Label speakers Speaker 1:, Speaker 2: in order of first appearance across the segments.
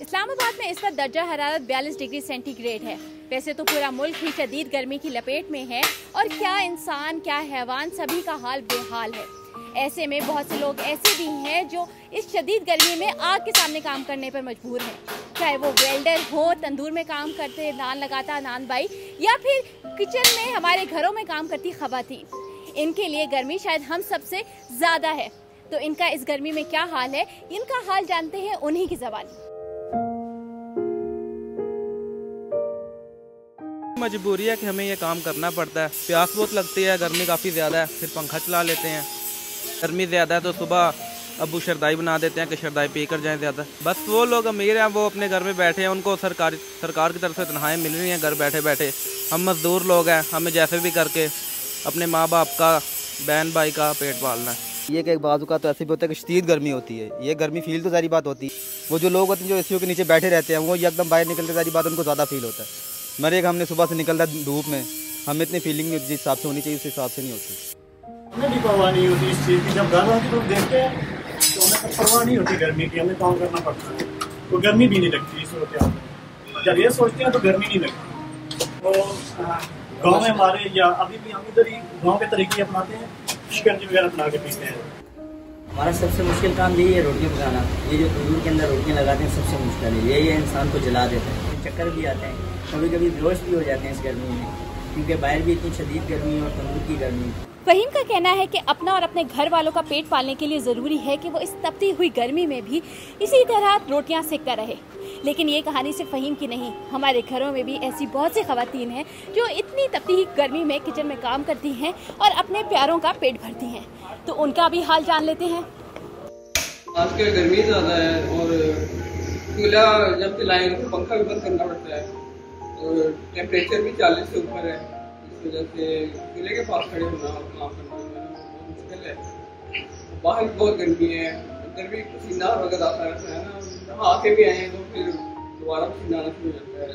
Speaker 1: इस्लामाबाद में इस वक्त दर्जा हरारत 42 डिग्री सेंटीग्रेड है। वैसे तो पूरा मुल्क ही शदीद गर्मी की लपेट में है और क्या इंसान क्या हैवान सभी का हाल बेहाल है। ऐसे में बहुत से लोग ऐसे भी हैं जो इस शदीद गर्मी में आग के सामने काम करने पर मजबूर हैं, चाहे वो वेल्डर हो, तंदूर में काम करते नान लगाता नान बाई, या फिर किचन में हमारे घरों में काम करती खवातीन। इनके लिए गर्मी शायद हम सबसे ज़्यादा है। तो इनका इस गर्मी में क्या हाल है, इनका हाल जानते हैं उन्हीं की ज़बानी।
Speaker 2: मजबूरी है कि हमें ये काम करना पड़ता है। प्यास बहुत लगती है, गर्मी काफ़ी ज़्यादा है, फिर पंखा चला लेते हैं। गर्मी ज़्यादा है तो सुबह अबू शरदाई बना देते हैं कि शरदाई पी कर जाएँ ज़्यादा। बस वो लोग अमीर हैं, वो अपने घर में बैठे हैं, उनको सरकार की तरफ से तनख्वाहें मिल रही हैं घर बैठे बैठे। हम मजदूर लोग हैं, हमें जैसे भी करके अपने माँ बाप का, बहन भाई का पेट पालना है।
Speaker 3: ये कि बाजू का तो ऐसे भी होता है कि शदीद गर्मी होती है। ये गर्मी फील तो सारी बात होती है। वो जो लोग होते हैं जो एसीओ के नीचे बैठे रहते हैं, वो एकदम बाहर निकलते सारी बात उनको ज़्यादा फील होता है। मरे हमने सुबह से निकलता धूप में, हमें इतनी फीलिंग नहीं होती जिस हिसाब से होनी चाहिए, उस हिसाब से नहीं होती।
Speaker 4: हमें भी परवाह नहीं होती इस चीज़ की। जब घर वालों की तरफ देखते हैं तो हमें तो परवाह नहीं होती गर्मी की, हमें काम करना पड़ता है तो गर्मी भी नहीं लगती इस सूरत में। जब ये सोचते हैं तो गर्मी नहीं लगती। तो गाँव में हमारे, या अभी भी हम इधर ही गाँव के तरीके अपनाते हैं, शिकंजी वगैरह बना के पीते हैं।
Speaker 5: हमारा सबसे मुश्किल काम यही है, रोटियाँ पकाना। ये जो तंदूर के अंदर रोटियाँ लगाते हैं सबसे मुश्किल है। यही इंसान को जला देता है। चक्कर भी आते हैं, कभी कभी बेहोश भी हो जाते हैं इस गर्मी में, क्योंकि बाहर भी इतनी शदीद गर्मी है और तंदूर की गर्मी।
Speaker 1: फहीम का कहना है कि अपना और अपने घर वालों का पेट पालने के लिए ज़रूरी है कि वो इस तपती हुई गर्मी में भी इसी तरह रोटियां सेकता रहे। लेकिन ये कहानी सिर्फ फहीम की नहीं, हमारे घरों में भी ऐसी बहुत सी खवातीन हैं जो इतनी तपती हुई गर्मी में किचन में काम करती हैं और अपने प्यारों का पेट भरती हैं। तो उनका भी हाल जान लेते हैं।
Speaker 6: आजकल गर्मी ज़्यादा है और चूल्हा जब चलाएंगे तो पंखा भी बंद करना पड़ता है और टेम्परेचर भी 40 से ऊपर है। इस वजह से चूल्हे के पास खड़े होना और काम करना बहुत मुश्किल है। बाहर बहुत गर्मी है, अंदर भी पसीना वगैरह आता रहता है ना, नहा के भी आए हैं तो फिर दोबारा पसीना आना शुरू हो जाता है।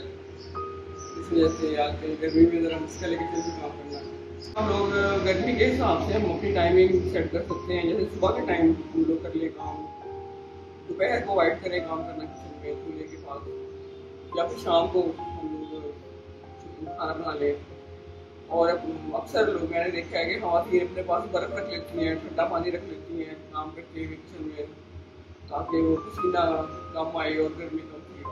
Speaker 6: इस वजह से आजकल गर्मी में ज़रा मुश्किल है किचन में काम करना। हम लोग गर्मी के हिसाब से हम अपनी टाइमिंग सेट कर सकते हैं। जैसे सुबह के टाइम हम लोग कर ले काम, दोपहर को अवॉइड करें काम करना किचन में चूल्हे के पास, या फिर शाम को हम लोग खाना बना लें। और अक्सर लोग मैंने देखा है कि ख़वातीन अपने पास बर्फ़ रख लेती हैं, ठंडा पानी रख लेती हैं काम करते हुए किचन में, ताकि वो पसीना कम आए और गर्मी कम फील।